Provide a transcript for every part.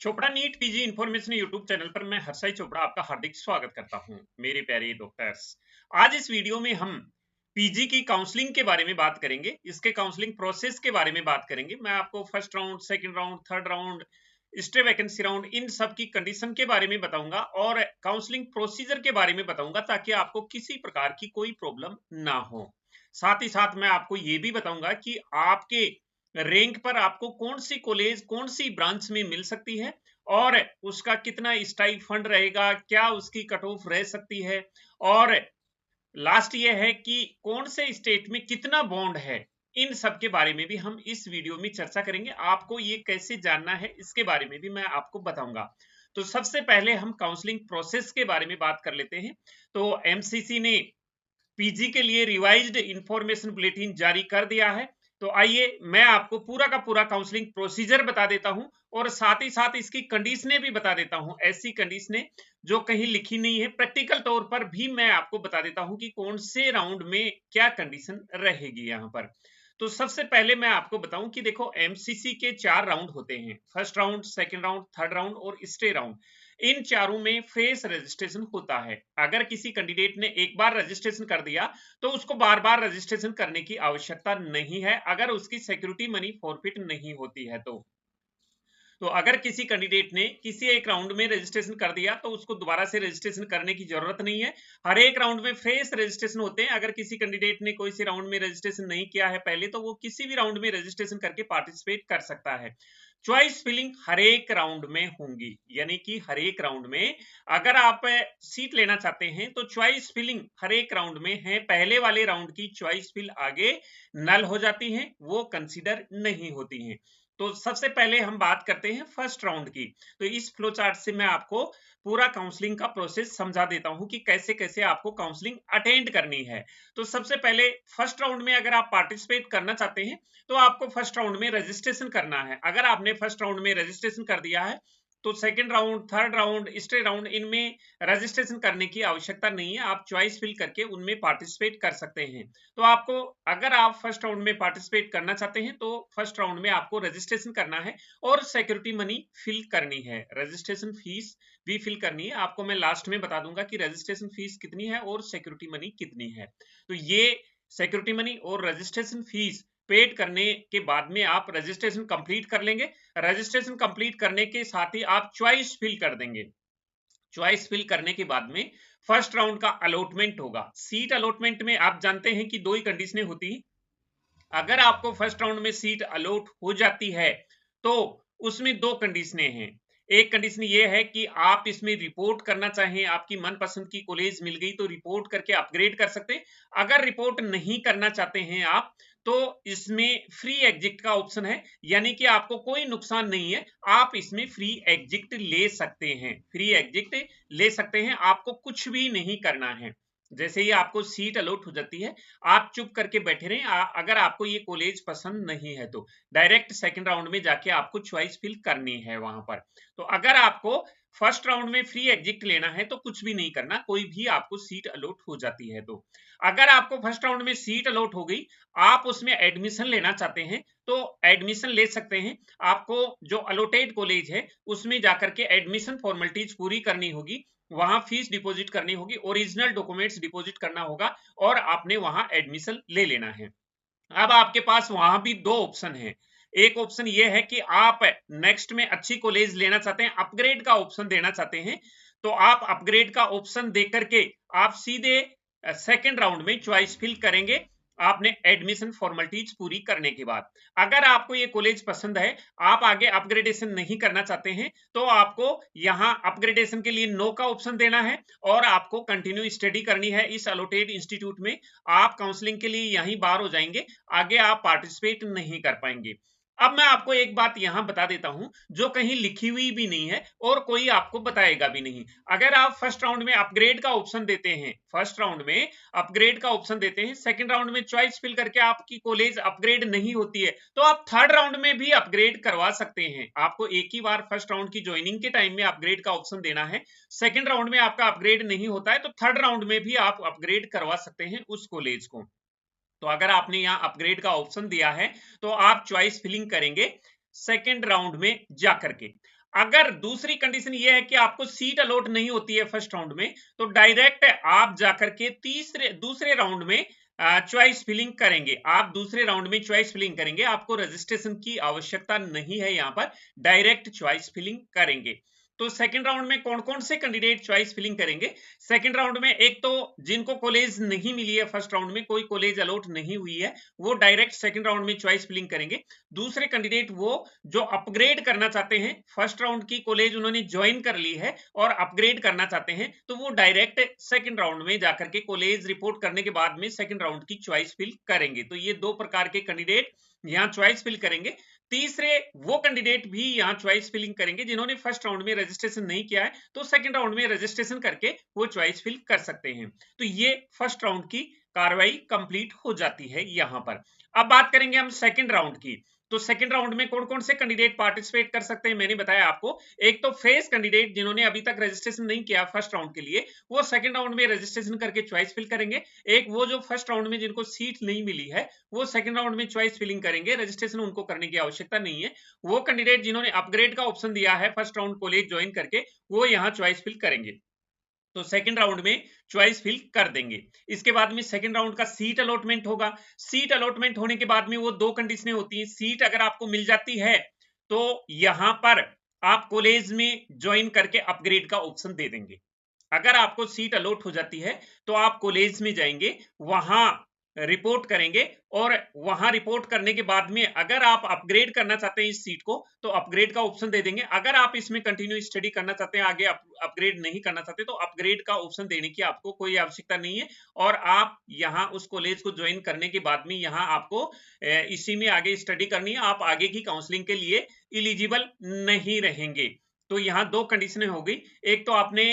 Chopra NEET PG information YouTube channel पर मैं हर्षाई चोपड़ा आपका हार्दिक स्वागत करता हूं। मेरे प्यारे डॉक्टर्स, आज इस वीडियो में हम पीजी की काउंसलिंग के बारे में बात करेंगे। इसके काउंसलिंग प्रोसेस के बारे में बात करेंगे। मैं आपको first round, second round, third round, stay vacancy round, इन सब की कंडीशन के बारे में बताऊंगा और काउंसलिंग प्रोसीजर के बारे में बताऊंगा, ताकि आपको किसी प्रकार की कोई प्रॉब्लम ना हो। साथ ही साथ मैं आपको ये भी बताऊंगा कि आपके रैंक पर आपको कौन सी कॉलेज, कौन सी ब्रांच में मिल सकती है और उसका कितना स्टाइपेंड रहेगा, क्या उसकी कट ऑफ रह सकती है, और लास्ट ये है कि कौन से स्टेट में कितना बॉन्ड है। इन सब के बारे में भी हम इस वीडियो में चर्चा करेंगे। आपको ये कैसे जानना है, इसके बारे में भी मैं आपको बताऊंगा। तो सबसे पहले हम काउंसलिंग प्रोसेस के बारे में बात कर लेते हैं। तो एमसीसी ने पीजी के लिए रिवाइज्ड इंफॉर्मेशन बुलेटिन जारी कर दिया है। तो आइए मैं आपको पूरा का पूरा काउंसलिंग प्रोसीजर बता देता हूं और साथ ही साथ इसकी कंडीशनें भी बता देता हूं। ऐसी कंडीशनें जो कहीं लिखी नहीं है, प्रैक्टिकल तौर पर भी मैं आपको बता देता हूं कि कौन से राउंड में क्या कंडीशन रहेगी यहां पर। तो सबसे पहले मैं आपको बताऊं कि देखो, एमसीसी के 4 राउंड होते हैं। First round, second round, third round और स्टे राउंड। इन चारों में फ्रेश रजिस्ट्रेशन होता है। अगर किसी कैंडिडेट ने एक बार रजिस्ट्रेशन कर दिया तो उसको बार बार रजिस्ट्रेशन करने की आवश्यकता नहीं है, अगर उसकी सिक्योरिटी मनी फॉरफिट नहीं होती है तो अगर किसी कैंडिडेट ने किसी एक राउंड में रजिस्ट्रेशन कर दिया तो उसको दोबारा से रजिस्ट्रेशन करने की जरूरत नहीं है। हर एक राउंड में फ्रेश रजिस्ट्रेशन होते हैं। अगर किसी कैंडिडेट ने कोई सी राउंड में रजिस्ट्रेशन नहीं किया है पहले, तो वो किसी भी राउंड में रजिस्ट्रेशन करके पार्टिसिपेट कर सकता है। चॉइस फिलिंग हर एक राउंड में होंगी, यानी कि हर एक राउंड में अगर आप सीट लेना चाहते हैं तो चॉइस फिलिंग हर एक राउंड में है। पहले वाले राउंड की चॉइस फिल आगे नल हो जाती है, वो कंसीडर नहीं होती हैं। तो सबसे पहले हम बात करते हैं फर्स्ट राउंड की। तो इस फ्लो चार्ट से मैं आपको पूरा काउंसलिंग का प्रोसेस समझा देता हूं कि कैसे कैसे आपको काउंसलिंग अटेंड करनी है। तो सबसे पहले फर्स्ट राउंड में अगर आप पार्टिसिपेट करना चाहते हैं तो आपको फर्स्ट राउंड में रजिस्ट्रेशन करना है। अगर आपने फर्स्ट राउंड में रजिस्ट्रेशन कर दिया है तो second round, third round, stay round, इनमें रजिस्ट्रेशन करने की आवश्यकता नहीं है। आप चॉइस फिल करके उनमें पार्टिसिपेट कर सकते हैं। तो आपको, अगर आप फर्स्ट राउंड में पार्टिसिपेट करना चाहते हैं तो फर्स्ट राउंड में आपको रजिस्ट्रेशन करना है और सिक्योरिटी मनी फिल करनी है। रजिस्ट्रेशन फीस भी फिल करनी है। आपको मैं लास्ट में बता दूंगा कि रजिस्ट्रेशन फीस कितनी है और सिक्योरिटी मनी कितनी है। तो ये सिक्योरिटी मनी और रजिस्ट्रेशन फीस पेड करने के बाद में आप रजिस्ट्रेशन कंप्लीट कर लेंगे। रजिस्ट्रेशन कंप्लीट करने के साथ ही आप चॉइस फिल कर देंगे। चॉइस फिल करने के बाद में फर्स्ट राउंड का अलॉटमेंट होगा। सीट अलॉटमेंट में आप जानते हैं कि दो ही कंडीशनें होती हैं। अगर आपको फर्स्ट राउंड में सीट अलॉट हो जाती है तो उसमें दो कंडीशनें हैं। एक कंडीशन ये है कि आप इसमें रिपोर्ट करना चाहें, आपकी मनपसंद की कॉलेज मिल गई तो रिपोर्ट करके अपग्रेड कर सकते हैं। अगर रिपोर्ट नहीं करना चाहते हैं आप तो इसमें फ्री एग्जिट का ऑप्शन है, यानी कि आपको कोई नुकसान नहीं है, आप इसमें फ्री एग्जिट ले सकते हैं। फ्री एग्जिट ले सकते हैं, आपको कुछ भी नहीं करना है। जैसे ही आपको सीट अलॉट हो जाती है आप चुप करके बैठे रहें। अगर आपको ये कॉलेज पसंद नहीं है तो डायरेक्ट सेकंड राउंड में जाके आपको चॉइस फिल करनी है वहां पर। तो अगर आपको फर्स्ट राउंड में फ्री एग्जिट लेना है तो कुछ भी नहीं करना, कोई भी आपको सीट अलॉट हो जाती है तो। अगर आपको फर्स्ट राउंड में सीट अलॉट हो गई, आप उसमें एडमिशन लेना चाहते हैं तो एडमिशन ले सकते हैं। आपको जो अलॉटेड कॉलेज है उसमें जाकर के एडमिशन फॉर्मेलिटीज पूरी करनी होगी, वहां फीस डिपॉजिट करनी होगी, ओरिजिनल डॉक्यूमेंट्स डिपॉजिट करना होगा और आपने वहां एडमिशन ले लेना है। अब आपके पास वहां भी दो ऑप्शन है। एक ऑप्शन ये है कि आप नेक्स्ट में अच्छी कॉलेज लेना चाहते हैं, अपग्रेड का ऑप्शन देना चाहते हैं, तो आप अपग्रेड का ऑप्शन देकर के आप सीधे सेकेंड राउंड में चॉइस फिल करेंगे, आपने एडमिशन फॉर्मेलिटीज पूरी करने के बाद। अगर आपको ये कॉलेज पसंद है, आप आगे अपग्रेडेशन नहीं करना चाहते हैं, तो आपको यहां अपग्रेडेशन के लिए नो का ऑप्शन देना है और आपको कंटिन्यू स्टडी करनी है इस अलॉटेड इंस्टीट्यूट में। आप काउंसलिंग के लिए यहीं बाहर हो जाएंगे, आगे आप पार्टिसिपेट नहीं कर पाएंगे। अब मैं आपको एक बात यहां बता देता हूं जो कहीं लिखी हुई भी नहीं है और कोई आपको बताएगा भी नहीं। अगर आप फर्स्ट राउंड में अपग्रेड का ऑप्शन देते हैं, फर्स्ट राउंड में अपग्रेड का ऑप्शन देते हैं, सेकंड राउंड में चॉइस फिल करके आपकी कॉलेज अपग्रेड नहीं होती है, तो आप थर्ड राउंड में भी अपग्रेड करवा सकते हैं। आपको एक ही बार फर्स्ट राउंड की ज्वाइनिंग के टाइम में अपग्रेड का ऑप्शन देना है। सेकंड राउंड में आपका अपग्रेड नहीं होता है तो थर्ड राउंड में भी आप अपग्रेड करवा सकते हैं उस कॉलेज को। तो अगर आपने यहां अपग्रेड का ऑप्शन दिया है तो आप चॉइस फिलिंग करेंगे सेकेंड राउंड में जाकर के। अगर दूसरी कंडीशन ये है कि आपको सीट अलॉट नहीं होती है फर्स्ट राउंड में, तो डायरेक्ट आप जाकर के दूसरे राउंड में चॉइस फिलिंग करेंगे। आप दूसरे राउंड में चॉइस फिलिंग करेंगे, आपको रजिस्ट्रेशन की आवश्यकता नहीं है, यहां पर डायरेक्ट चॉइस फिलिंग करेंगे। तो सेकंड राउंड में कौन कौन से कैंडिडेट चॉइस फिलिंग करेंगे? सेकंड राउंड में एक तो जिनको कॉलेज नहीं मिली है, फर्स्ट राउंड में कोई कॉलेज अलॉट नहीं हुई है, वो डायरेक्ट सेकंड राउंड में चॉइस फिलिंग करेंगे। दूसरे कैंडिडेट वो जो अपग्रेड करना चाहते हैं, फर्स्ट राउंड की कॉलेज उन्होंने ज्वाइन कर ली है और अपग्रेड करना चाहते हैं, तो वो डायरेक्ट सेकंड राउंड में जाकर के कॉलेज रिपोर्ट करने के बाद में सेकंड राउंड की चॉइस फिल करेंगे। तो ये दो प्रकार के कैंडिडेट यहाँ चॉइस फिल करेंगे। तीसरे वो कैंडिडेट भी यहाँ चॉइस फिलिंग करेंगे जिन्होंने फर्स्ट राउंड में रजिस्ट्रेशन नहीं किया है, तो सेकंड राउंड में रजिस्ट्रेशन करके वो चॉइस फिल कर सकते हैं। तो ये फर्स्ट राउंड की कार्रवाई कंप्लीट हो जाती है यहां पर। अब बात करेंगे हम सेकंड राउंड की। तो सेकंड राउंड में कौन कौन से कैंडिडेट पार्टिसिपेट कर सकते हैं, मैंने बताया आपको। एक तो फ्रेश कैंडिडेट जिन्होंने अभी तक रजिस्ट्रेशन नहीं किया फर्स्ट राउंड के लिए, वो सेकंड राउंड में रजिस्ट्रेशन करके चॉइस फिल करेंगे। एक वो जो फर्स्ट राउंड में जिनको सीट नहीं मिली है, वो सेकंड राउंड में चॉइस फिलिंग करेंगे, रजिस्ट्रेशन उनको करने की आवश्यकता नहीं है। वो कैंडिडेट जिन्होंने अपग्रेड का ऑप्शन दिया है फर्स्ट राउंड कॉलेज ज्वाइन करके, वो यहाँ चॉइस फिल करेंगे। तो सेकंड राउंड में चॉइस फिल कर देंगे। इसके बाद में सेकंड राउंड का सीट अलॉटमेंट होगा। सीट अलॉटमेंट होने के बाद में वो दो कंडीशनें होती हैं। सीट अगर आपको मिल जाती है तो यहां पर आप कॉलेज में ज्वाइन करके अपग्रेड का ऑप्शन दे देंगे। अगर आपको सीट अलॉट हो जाती है तो आप कॉलेज में जाएंगे, वहां रिपोर्ट करेंगे और वहां रिपोर्ट करने के बाद में अगर आप अपग्रेड करना चाहते हैं इस सीट को, तो अपग्रेड का ऑप्शन दे देंगे। अगर आप इसमें कंटिन्यू स्टडी करना चाहते हैं, आगे अपग्रेड नहीं करना चाहते, तो अपग्रेड का ऑप्शन देने की आपको कोई आवश्यकता नहीं है। और आप यहाँ उस कॉलेज को ज्वाइन करने के बाद में यहाँ आपको इसी में आगे स्टडी करनी है, आप आगे की काउंसलिंग के लिए इलिजिबल नहीं रहेंगे। तो यहाँ दो कंडीशनें हो गई। एक तो आपने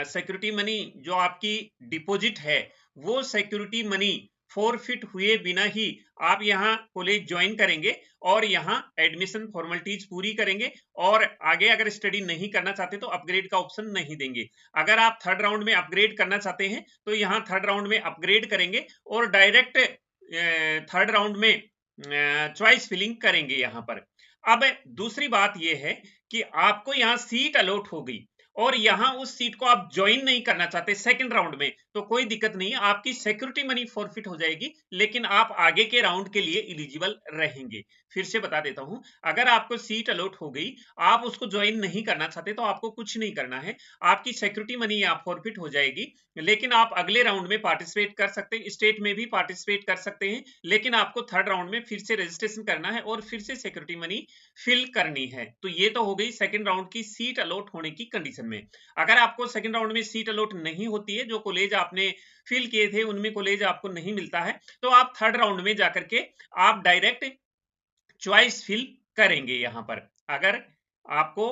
सिक्योरिटी मनी जो आपकी डिपॉजिट है, वो सिक्योरिटी मनी फॉरफिट हुए बिना ही आप यहाँ कॉलेज ज्वाइन करेंगे और यहाँ एडमिशन फॉर्मेलिटीज पूरी करेंगे और आगे अगर स्टडी नहीं करना चाहते तो अपग्रेड का ऑप्शन नहीं देंगे। अगर आप थर्ड राउंड में अपग्रेड करना चाहते हैं तो यहाँ थर्ड राउंड में अपग्रेड करेंगे और डायरेक्ट थर्ड राउंड में चॉइस फिलिंग करेंगे यहाँ पर। अब दूसरी बात यह है कि आपको यहाँ सीट अलॉट हो गई और यहां उस सीट को आप ज्वाइन नहीं करना चाहते सेकंड राउंड में, तो कोई दिक्कत नहीं है, आपकी सिक्योरिटी मनी फॉरफिट हो जाएगी, लेकिन आप आगे के राउंड के लिए एलिजिबल रहेंगे। फिर से बता देता हूं, अगर आपको सीट अलॉट हो गई, आप उसको ज्वाइन नहीं करना चाहते, तो आपको कुछ नहीं करना है, आपकी सिक्योरिटी मनी यहाँ फॉरफिट हो जाएगी, लेकिन आप अगले राउंड में पार्टिसिपेट कर सकते हैं, स्टेट में भी पार्टिसिपेट कर सकते हैं, लेकिन आपको थर्ड राउंड में फिर से रजिस्ट्रेशन करना है और फिर से सिक्योरिटी मनी फिल करनी है। तो ये तो हो गई सेकंड राउंड की सीट अलॉट होने की कंडीशन में। अगर आपको सेकंड राउंड में सीट अलॉट नहीं होती है, जो कॉलेज आपने फिल किए थे उनमें कॉलेज आपको नहीं मिलता है, तो आप थर्ड राउंड में जाकर के आप डायरेक्ट चॉइस फिल करेंगे। यहां पर अगर आपको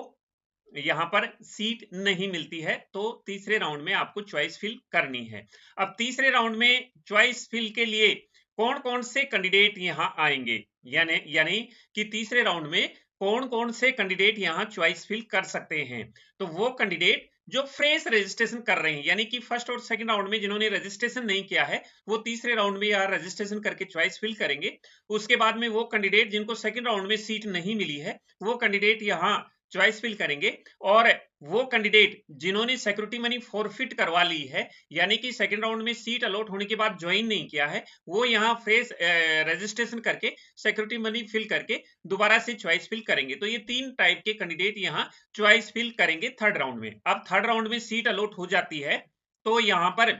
यहां पर सीट नहीं मिलती है तो तीसरे राउंड में आपको चॉइस फिल करनी है। अब तीसरे राउंड में चॉइस फिल के लिए कौन कौन से कैंडिडेट यहां आएंगे, यानी कि तीसरे राउंड में कौन कौन से कैंडिडेट यहां चॉइस फिल कर सकते हैं। तो वो कैंडिडेट जो फ्रेश रजिस्ट्रेशन कर रहे हैं, यानी कि फर्स्ट और सेकंड राउंड में जिन्होंने रजिस्ट्रेशन नहीं किया है, वो तीसरे राउंड में यहाँ रजिस्ट्रेशन करके चॉइस फिल करेंगे। उसके बाद में वो कैंडिडेट जिनको सेकंड राउंड में सीट नहीं मिली है, वो कैंडिडेट यहाँ चॉइस फिल करेंगे। और वो कैंडिडेट जिन्होंने सिक्योरिटी मनी फॉरफिट करवा ली है, यानी कि सेकंड राउंड में सीट अलॉट होने के बाद ज्वाइन नहीं किया है, वो यहाँ फ्रेश रजिस्ट्रेशन करके सिक्योरिटी मनी फिल करके दोबारा से चॉइस फिल करेंगे। तो ये तीन टाइप के कैंडिडेट यहाँ चॉइस फिल करेंगे थर्ड राउंड में। अब थर्ड राउंड में सीट अलॉट हो जाती है तो यहाँ पर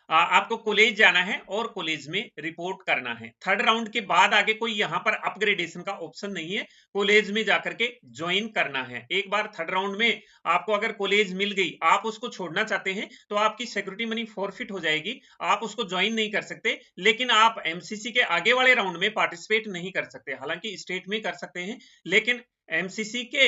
आपको कॉलेज जाना है और कॉलेज में रिपोर्ट करना है। थर्ड राउंड के बाद आगे कोई यहाँ पर अपग्रेडेशन का ऑप्शन नहीं है, कॉलेज में जाकर के ज्वाइन करना है। एक बार थर्ड राउंड में आपको अगर कॉलेज मिल गई, आप उसको छोड़ना चाहते हैं तो आपकी सिक्योरिटी मनी फॉरफिट हो जाएगी, आप उसको ज्वाइन नहीं कर सकते, लेकिन आप एमसीसी के आगे वाले राउंड में पार्टिसिपेट नहीं कर सकते। हालांकि स्टेट में कर सकते हैं, लेकिन एमसीसी के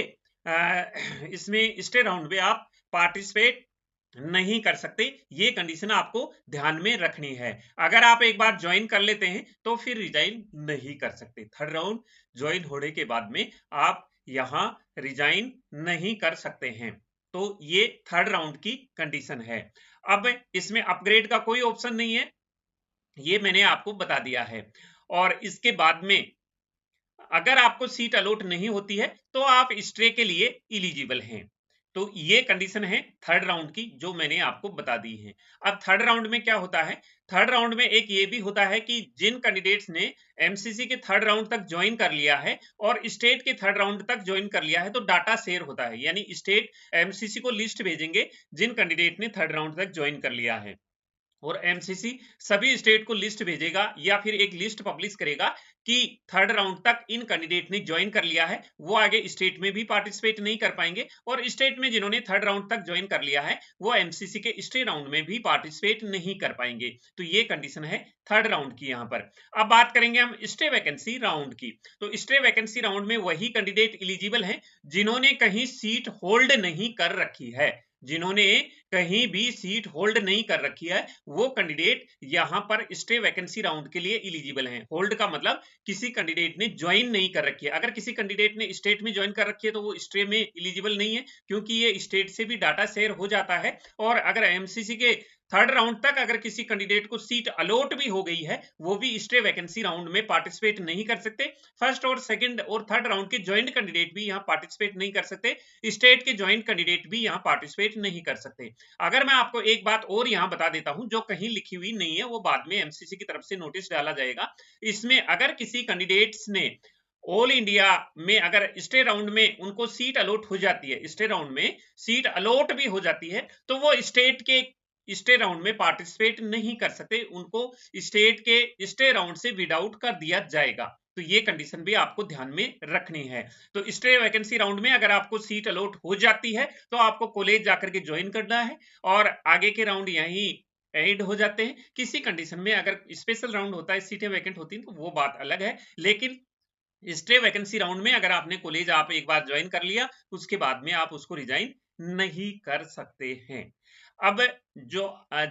इसमें स्टेट राउंड में आप पार्टिसिपेट नहीं कर सकते। ये कंडीशन आपको ध्यान में रखनी है। अगर आप एक बार ज्वाइन कर लेते हैं तो फिर रिजाइन नहीं कर सकते। थर्ड राउंड ज्वाइन होने के बाद में आप यहां रिजाइन नहीं कर सकते हैं। तो ये थर्ड राउंड की कंडीशन है। अब इसमें अपग्रेड का कोई ऑप्शन नहीं है, ये मैंने आपको बता दिया है। और इसके बाद में अगर आपको सीट अलॉट नहीं होती है तो आप स्टे के लिए एलिजिबल हैं। तो ये कंडीशन है थर्ड राउंड की जो मैंने आपको बता दी है। अब थर्ड राउंड में क्या होता है, थर्ड राउंड में एक ये भी होता है कि जिन कैंडिडेट्स ने एमसीसी के थर्ड राउंड तक ज्वाइन कर लिया है और स्टेट के थर्ड राउंड तक ज्वाइन कर लिया है तो डाटा शेयर होता है, यानी स्टेट एमसीसी को लिस्ट भेजेंगे जिन कैंडिडेट ने थर्ड राउंड तक ज्वाइन कर लिया है, और एमसीसी सभी स्टेट को लिस्ट भेजेगा या फिर एक लिस्ट पब्लिश करेगा कि थर्ड राउंड तक इन कैंडिडेट ने ज्वाइन कर लिया है, वो आगे स्टेट में भी पार्टिसिपेट नहीं कर पाएंगे, और स्टेट में जिन्होंने थर्ड राउंड तक ज्वाइन कर लिया है वो एमसीसी के स्टे राउंड में भी पार्टिसिपेट नहीं कर पाएंगे। तो ये कंडीशन है थर्ड राउंड की। यहाँ पर अब बात करेंगे हम स्टे वैकेंसी राउंड की। तो स्टे वैकेंसी राउंड में वही कैंडिडेट एलिजिबल हैं जिन्होंने कहीं सीट होल्ड नहीं कर रखी है, जिन्होंने कहीं भी सीट होल्ड नहीं कर रखी है वो कैंडिडेट यहां पर स्टे वैकेंसी राउंड के लिए एलिजिबल हैं। होल्ड का मतलब किसी कैंडिडेट ने ज्वाइन नहीं कर रखी है। अगर किसी कैंडिडेट ने स्टेट में ज्वाइन कर रखी है तो वो स्टे में एलिजिबल नहीं है, क्योंकि ये स्टेट से भी डाटा शेयर हो जाता है। और अगर एमसीसी के थर्ड राउंड तक अगर किसी कैंडिडेट को सीट अलॉट भी हो गई है वो भी स्टे वैकेंसी राउंड में पार्टिसिपेट नहीं कर सकते। फर्स्ट और सेकंड और थर्ड राउंड के ज्वाइंट कैंडिडेट भी यहाँ पार्टिसिपेट नहीं कर सकते, स्टेट के ज्वाइंट कैंडिडेट भी यहाँ पार्टिसिपेट नहीं कर सकते। अगर मैं आपको एक बात और यहाँ बता देता हूं जो कहीं लिखी हुई नहीं है, वो बाद में एमसीसी की तरफ से नोटिस डाला जाएगा। इसमें अगर किसी कैंडिडेट्स ने ऑल इंडिया में अगर स्टे राउंड में उनको सीट अलॉट हो जाती है, स्टे राउंड में सीट अलॉट भी हो जाती है तो वो स्टेट के स्टे राउंड में पार्टिसिपेट नहीं कर सकते, उनको स्टेट के स्टे राउंड से विदाउट कर दिया जाएगा। तो ये कंडीशन भी आपको ध्यान में रखनी है। तो स्टे वैकेंसी राउंड में अगर आपको सीट अलॉट हो जाती है तो आपको कॉलेज जाकर के ज्वाइन करना है और आगे के राउंड यहीं एड हो जाते हैं। किसी कंडीशन में अगर स्पेशल राउंड होता है, सीटें वैकेंट होती हैं, तो वो बात अलग है। लेकिन स्टे वैकेंसी राउंड में अगर आपने कॉलेज आप एक बार ज्वाइन कर लिया उसके बाद में आप उसको रिजाइन नहीं कर सकते हैं। अब जो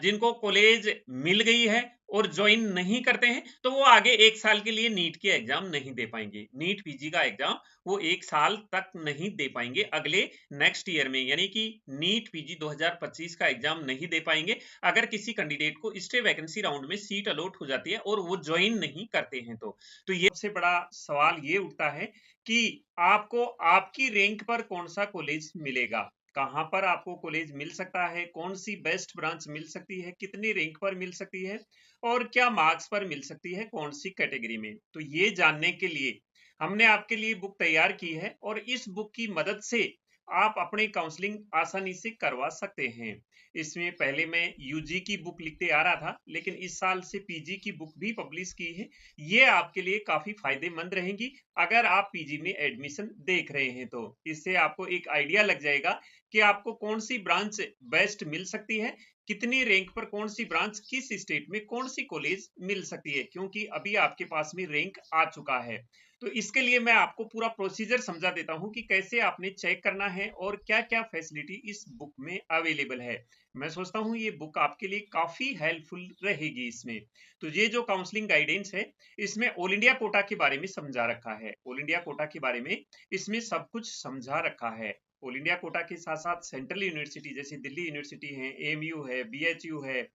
जिनको कॉलेज मिल गई है और ज्वाइन नहीं करते हैं तो वो आगे एक साल के लिए नीट के एग्जाम नहीं दे पाएंगे। नीट पीजी का एग्जाम वो एक साल तक नहीं दे पाएंगे अगले नेक्स्ट ईयर में, यानी कि नीट पीजी 2025 का एग्जाम नहीं दे पाएंगे अगर किसी कैंडिडेट को स्टे वैकेंसी राउंड में सीट अलॉट हो जाती है और वो ज्वाइन नहीं करते हैं। तो ये सबसे बड़ा सवाल ये उठता है कि आपको आपकी रैंक पर कौन सा कॉलेज मिलेगा, कहां पर आपको कॉलेज मिल सकता है, कौन सी बेस्ट ब्रांच मिल सकती है, कितनी रैंक पर मिल सकती है और क्या मार्क्स पर मिल सकती है, कौन सी कैटेगरी में। तो ये जानने के लिए हमने आपके लिए बुक तैयार की है और इस बुक की मदद से आप अपनी काउंसलिंग आसानी से करवा सकते हैं। इसमें पहले मैं यूजी की बुक लिखते आ रहा था, लेकिन इस साल से पीजी की बुक भी पब्लिश की है। ये आपके लिए काफी फायदेमंद रहेंगी अगर आप पीजी में एडमिशन देख रहे हैं। तो इससे आपको एक आइडिया लग जाएगा कि आपको कौन सी ब्रांच बेस्ट मिल सकती है, कितनी रैंक पर कौन सी ब्रांच किस स्टेट में कौन सी कॉलेज मिल सकती है, क्योंकि अभी आपके पास में रैंक आ चुका है। तो इसके लिए मैं आपको पूरा प्रोसीजर समझा देता हूं कि कैसे आपने चेक करना है और क्या क्या फैसिलिटी इस बुक में अवेलेबल है। मैं सोचता हूं ये बुक आपके लिए काफी हेल्पफुल रहेगी इसमें। तो ये जो काउंसलिंग गाइडेंस है इसमें ऑल इंडिया कोटा के बारे में समझा रखा है, ऑल इंडिया कोटा के बारे में इसमें सब कुछ समझा रखा है। ऑल इंडिया कोटा के साथ साथ सेंट्रल यूनिवर्सिटी जैसे दिल्ली यूनिवर्सिटी है, एएमयू है, बीएचयू है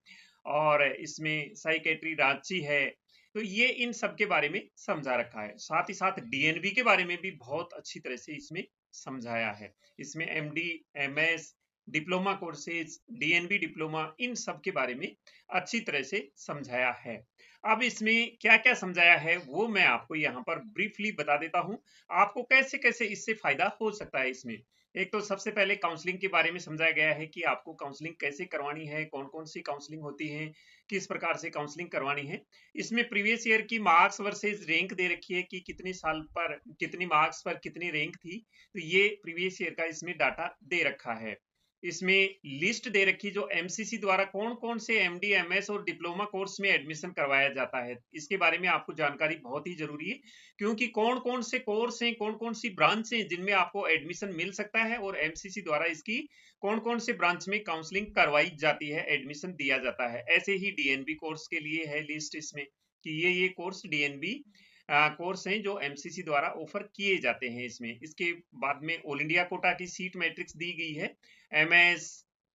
और इसमें साइकेट्री रांची है। तो ये इन सब के बारे में समझा रखा है। साथ ही साथ डीएनबी के बारे में भी बहुत अच्छी तरह से इसमें समझाया है। इसमें MD, MS, diploma courses, DNB diploma, इन सब के बारे में अच्छी तरह से समझाया है। अब इसमें क्या क्या समझाया है वो मैं आपको यहाँ पर ब्रीफली बता देता हूँ, आपको कैसे कैसे इससे फायदा हो सकता है। इसमें एक तो सबसे पहले काउंसलिंग के बारे में समझाया गया है कि आपको काउंसलिंग कैसे करवानी है, कौन कौन सी काउंसलिंग होती है, किस प्रकार से काउंसलिंग करवानी है। इसमें प्रीवियस ईयर की मार्क्स वर्सेस रैंक दे रखी है कि कितने साल पर कितनी मार्क्स पर कितनी रैंक थी, तो ये प्रीवियस ईयर का इसमें डाटा दे रखा है। इसमें लिस्ट दे रखी जो एमसीसी द्वारा कौन कौन से एमडी, एमएस और डिप्लोमा कोर्स में एडमिशन करवाया जाता है, इसके बारे में आपको जानकारी बहुत ही जरूरी है, क्योंकि कौन कौन से कोर्स हैं, कौन कौन सी ब्रांच हैं जिनमें आपको एडमिशन मिल सकता है और एमसीसी द्वारा इसकी कौन कौन से ब्रांच में काउंसलिंग करवाई जाती है, एडमिशन दिया जाता है। ऐसे ही डीएनबी कोर्स के लिए है लिस्ट इसमें कि ये कोर्स डीएनबी कोर्स हैं जो एमसीसी द्वारा ऑफर किए जाते हैं इसमें। इसके बाद में ऑल इंडिया कोटा की सीट मैट्रिक्स दी गई है, एमएस,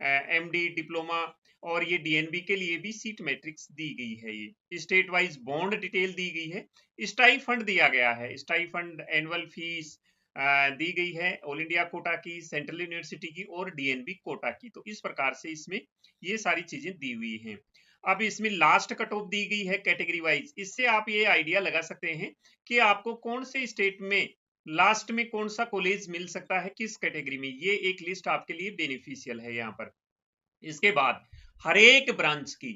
एमडी डिप्लोमा और ये डीएनबी के लिए भी सीट मैट्रिक्स दी गई है। ये स्टेट वाइज बॉन्ड डिटेल दी गई है, स्टाइफंड दिया गया है, स्टाइफंड एनुअल फीस दी गई है ऑल इंडिया कोटा की, सेंट्रल यूनिवर्सिटी की और डीएनबी कोटा की। तो इस प्रकार से इसमें ये सारी चीजें दी हुई हैं। अब इसमें लास्ट कट ऑफ दी गई है कैटेगरी वाइज। इससे आप ये आइडिया लगा सकते हैं कि आपको कौन से स्टेट में लास्ट में कौन सा कॉलेज मिल सकता है किस कैटेगरी में। ये एक लिस्ट आपके लिए बेनिफिशियल है यहाँ पर। इसके बाद हर एक ब्रांच की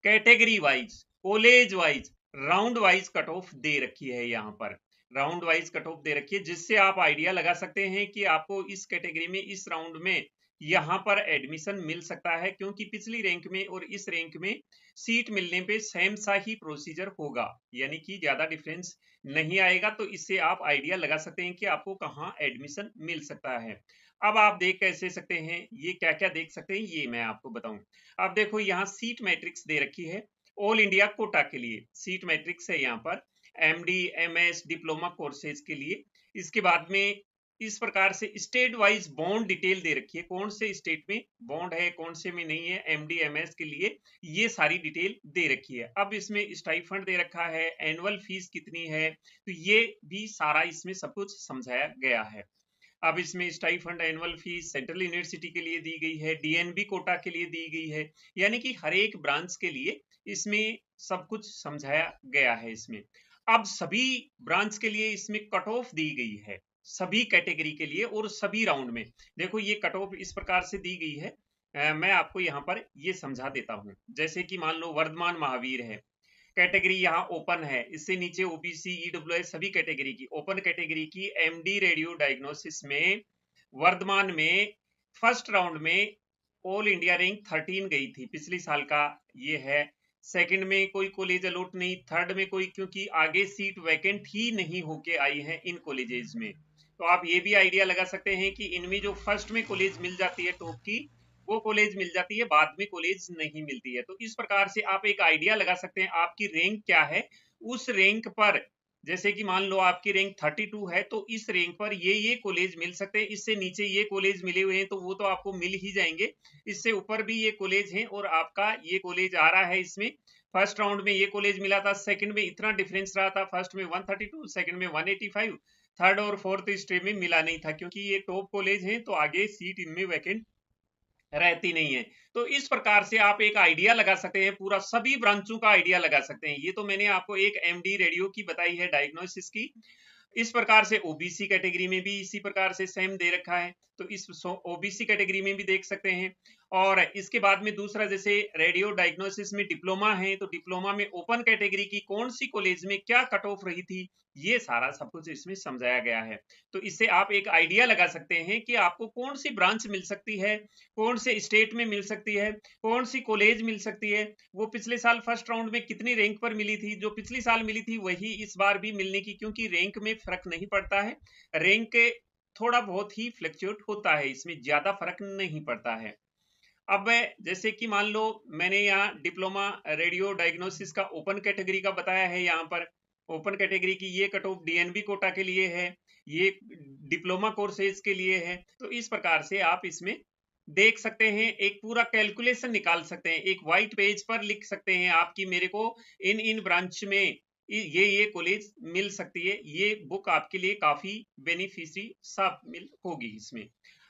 category wise, college wise, round wise cut off दे रखी है। यहाँ पर राउंड वाइज कट ऑफ दे रखी है, जिससे आप आइडिया लगा सकते हैं कि आपको इस कैटेगरी में इस राउंड में यहाँ पर एडमिशन मिल सकता है, क्योंकि पिछली रैंक में और इस रैंक में सीट मिलने पे सेम सा ही प्रोसीजर होगा, यानी कि ज्यादा डिफरेंस नहीं आएगा। तो इससे आप आइडिया लगा सकते हैं कि आपको कहाँ एडमिशन मिल सकता है। अब आप देख कैसे सकते हैं, ये क्या क्या देख सकते हैं ये मैं आपको बताऊं। अब देखो यहाँ सीट मैट्रिक्स दे रखी है ऑल इंडिया कोटा के लिए, सीट मैट्रिक्स है यहाँ पर एमडी एमएस डिप्लोमा कोर्सेज के लिए। इसके बाद में इस प्रकार से स्टेट वाइज बॉन्ड डिटेल दे रखी है, कौन से स्टेट में बॉन्ड है कौन से में नहीं है, एमडी एमएस के लिए ये सारी डिटेल दे रखी है। अब इसमें स्टाइफंड दे रखा है, एनुअल फीस कितनी है, तो ये भी सारा इसमें सब कुछ समझाया गया है। अब इसमें stipend annual fees central university के लिए दी गई है, डीएनबी कोटा के लिए दी गई है, यानी कि हर एक ब्रांच के लिए इसमें सब कुछ समझाया गया है इसमें। अब सभी ब्रांच के लिए इसमें कट ऑफ दी गई है, सभी कैटेगरी के लिए और सभी राउंड में। देखो ये कट ऑफ इस प्रकार से दी गई है, मैं आपको यहाँ पर ये समझा देता हूँ। जैसे कि मान लो वर्धमान महावीर है, कैटेगरी यहाँ ओपन है, इससे नीचे ओबीसी ईडब्ल्यूएस सभी कैटेगरी की, ओपन कैटेगरी की एमडी रेडियो डायग्नोसिस में वर्धमान में फर्स्ट राउंड में ऑल इंडिया रैंक 13 गई थी, पिछले साल का ये है। सेकंड में कोई कॉलेज अलॉट नहीं, थर्ड में कोई, क्योंकि आगे सीट वैकेंट ही नहीं होके आई है इन कॉलेजेस में। तो आप ये भी आइडिया लगा सकते हैं कि इनमें जो फर्स्ट में कॉलेज मिल जाती है टॉप की, वो कॉलेज मिल जाती है, बाद में कॉलेज नहीं मिलती है। तो इस प्रकार से आप एक आइडिया लगा सकते हैं आपकी रैंक क्या है, उस रैंक पर जैसे कि मान लो आपकी रैंक 32 है, तो इस रैंक पर ये कॉलेज मिल सकते हैं, इससे नीचे ये कॉलेज मिले हुए हैं तो वो तो आपको मिल ही जाएंगे, इससे ऊपर भी ये कॉलेज हैं और आपका ये कॉलेज आ रहा है। इसमें फर्स्ट राउंड में ये कॉलेज मिला था, सेकंड में इतना डिफरेंस रहा था, फर्स्ट में 132, सेकंड में 185, थर्ड और फोर्थ स्टेज में मिला नहीं था, क्योंकि ये टॉप कॉलेज हैं तो आगे सीट इनमें वैकेंट रहती नहीं है। तो इस प्रकार से आप एक आइडिया लगा सकते हैं, पूरा सभी ब्रांचों का आइडिया लगा सकते हैं। ये तो मैंने आपको एक एमडी रेडियो की बताई है डायग्नोसिस की। इस प्रकार से ओबीसी कैटेगरी में भी इसी प्रकार से सेम दे रखा है, तो इस ओबीसी कैटेगरी में भी देख सकते हैं। और इसके बाद में दूसरा, जैसे रेडियो डायग्नोसिस में डिप्लोमा है, तो डिप्लोमा में ओपन कैटेगरी की कौन सी कॉलेज में क्या कट ऑफ रही थी, ये सारा सब कुछ इसमें समझाया गया है। तो इससे आप एक आइडिया लगा सकते हैं कि आपको कौन सी ब्रांच मिल सकती है, कौन से स्टेट में मिल सकती है, कौन सी कॉलेज मिल सकती है, वो पिछले साल फर्स्ट राउंड में कितनी रैंक पर मिली थी, जो पिछले साल मिली थी वही इस बार भी मिलने की, क्योंकि रैंक में फर्क नहीं पड़ता है, रैंक थोड़ा बहुत ही फ्लक्चुएट होता है, इसमें ज्यादा फर्क नहीं पड़ता है। अब जैसे कि मान लो मैंने यहाँ डिप्लोमा रेडियो डायग्नोसिस का ओपन कैटेगरी का बताया है, यहाँ पर ओपन कैटेगरी की ये कट ऑफ डीएनबी कोटा के लिए है, ये डिप्लोमा कोर्सेज के लिए है। तो इस प्रकार से आप इसमें देख सकते हैं, एक पूरा कैलकुलेशन निकाल सकते हैं, एक व्हाइट पेज पर लिख सकते हैं आपकी मेरे को इन ब्रांच में ये कॉलेज मिल सकती है। ये बुक आपके लिए काफी बेनिफिशियरी शामिल होगी इसमें।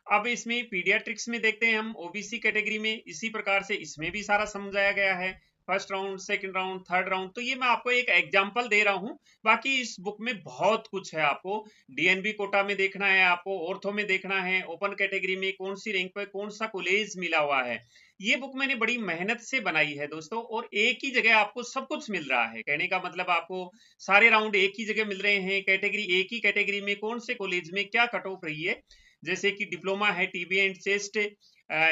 अब इसमें पीडियाट्रिक्स में देखते हैं हम ओबीसी कैटेगरी में, इसी प्रकार से इसमें भी सारा समझाया गया है, first round, second round, third round. तो ये मैं आपको एक एग्जांपल दे रहा हूं, बाकी इस बुक में बहुत कुछ है। आपको डीएनबी कोटा में देखना है, आपको ऑर्थो में देखना है, ओपन कैटेगरी में कौन सी रैंक पर कौन सा कॉलेज मिला हुआ है। ये बुक मैंने बड़ी मेहनत से बनाई है दोस्तों, और एक ही जगह आपको सब कुछ मिल रहा है। कहने का मतलब आपको सारे राउंड एक ही जगह मिल रहे हैं, कैटेगरी एक ही कैटेगरी में कौन से कॉलेज में क्या कट ऑफ रही है। जैसे कि डिप्लोमा है टीबी एंड चेस्ट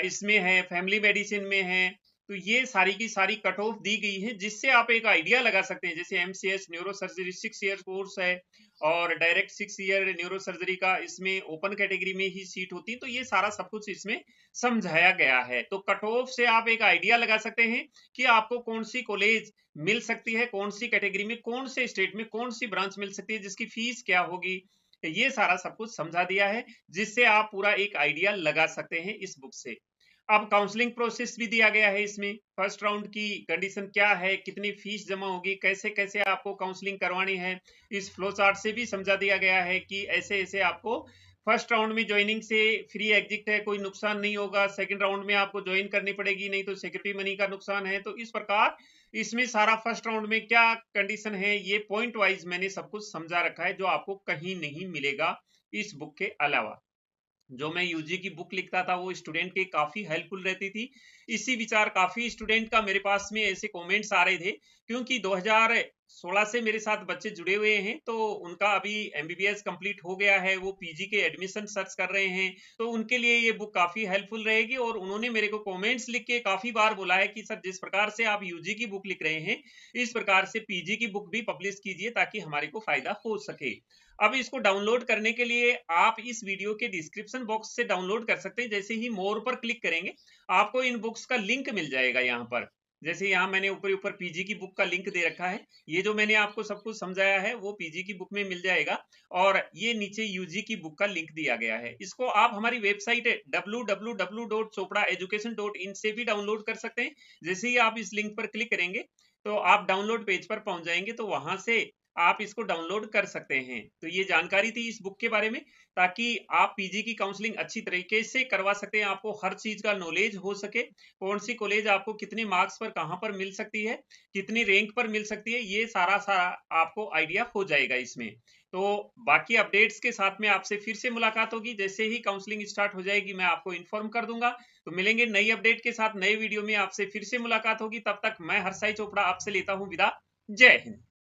इसमें है, फैमिली मेडिसिन में है, तो ये सारी की सारी कट ऑफ दी गई है, जिससे आप एक आइडिया लगा सकते हैं। जैसे MCS neuro surgery 6 year course है और डायरेक्ट 6 ईयर न्यूरो सर्जरी का इसमें ओपन कैटेगरी में ही सीट होती है, तो ये सारा सब कुछ इसमें समझाया गया है। तो कट ऑफ से आप एक आइडिया लगा सकते हैं कि आपको कौन सी कॉलेज मिल सकती है, कौन सी कैटेगरी में, कौन से स्टेट में कौन सी ब्रांच मिल सकती है, जिसकी फीस क्या होगी, ये सारा सब कुछ समझा दिया है, जिससे आप पूरा एक आइडिया लगा सकते हैं इस बुक से। अब काउंसलिंग प्रोसेस भी दिया गया है इसमें। फर्स्ट राउंड की कंडीशन क्या है, कितनी फीस जमा होगी, कैसे कैसे आपको काउंसलिंग करवानी है, इस फ्लो चार्ट से भी समझा दिया गया है कि ऐसे ऐसे आपको फर्स्ट राउंड में ज्वाइनिंग से फ्री एग्जिट है, कोई नुकसान नहीं होगा, सेकंड राउंड में आपको ज्वाइन करनी पड़ेगी, नहीं तो सिक्योरिटी मनी का नुकसान है। तो इस प्रकार इसमें सारा फर्स्ट राउंड में क्या कंडीशन है ये पॉइंट वाइज मैंने सब कुछ समझा रखा है, जो आपको कहीं नहीं मिलेगा इस बुक के अलावा। जो मैं यूजी की बुक लिखता था वो स्टूडेंट के काफी हेल्पफुल रहती थी। इसी विचार काफी स्टूडेंट का मेरे पास में ऐसे कमेंट्स आ रहे थे, क्योंकि 2016 से मेरे साथ बच्चे जुड़े हुए हैं, तो उनका अभी एमबीबीएस कंप्लीट हो गया है, वो पीजी के एडमिशन सर्च कर रहे हैं, तो उनके लिए ये बुक काफी हेल्पफुल रहेगी। और उन्होंने मेरे को कमेंट्स लिख के काफी बार बोला है कि सर जिस प्रकार से आप यूजी की बुक लिख रहे हैं, इस प्रकार से पीजी की बुक भी पब्लिश कीजिए ताकि हमारे को फायदा हो सके। अब इसको डाउनलोड करने के लिए आप इस वीडियो के डिस्क्रिप्शन बॉक्स से डाउनलोड कर सकते हैं। जैसे ही मोर पर क्लिक करेंगे आपको इन बुक्स का लिंक मिल जाएगा यहाँ पर। जैसे यहाँ मैंने ऊपर ऊपर पीजी की बुक का लिंक दे रखा है, ये जो मैंने आपको सब कुछ समझाया है वो पीजी की बुक में मिल जाएगा, और ये नीचे यूजी की बुक का लिंक दिया गया है। इसको आप हमारी वेबसाइट www.chopraeducation.in से भी डाउनलोड कर सकते हैं। जैसे ही आप इस लिंक पर क्लिक करेंगे तो आप डाउनलोड पेज पर पहुंच जाएंगे, तो वहां से आप इसको डाउनलोड कर सकते हैं। तो ये जानकारी थी इस बुक के बारे में, ताकि आप पीजी की काउंसलिंग अच्छी तरीके से करवा सकते हैं, आपको हर चीज का नॉलेज हो सके, कौन सी कॉलेज आपको कितने मार्क्स पर कहां पर मिल सकती है, कितनी रैंक पर मिल सकती है, ये सारा आपको आइडिया हो जाएगा इसमें। तो बाकी अपडेट्स के साथ में आपसे फिर से मुलाकात होगी। जैसे ही काउंसलिंग स्टार्ट हो जाएगी मैं आपको इन्फॉर्म कर दूंगा। तो मिलेंगे नई अपडेट के साथ, नए वीडियो में आपसे फिर से मुलाकात होगी। तब तक मैं हर्षाई चोपड़ा आपसे लेता हूं विदा। जय हिंद।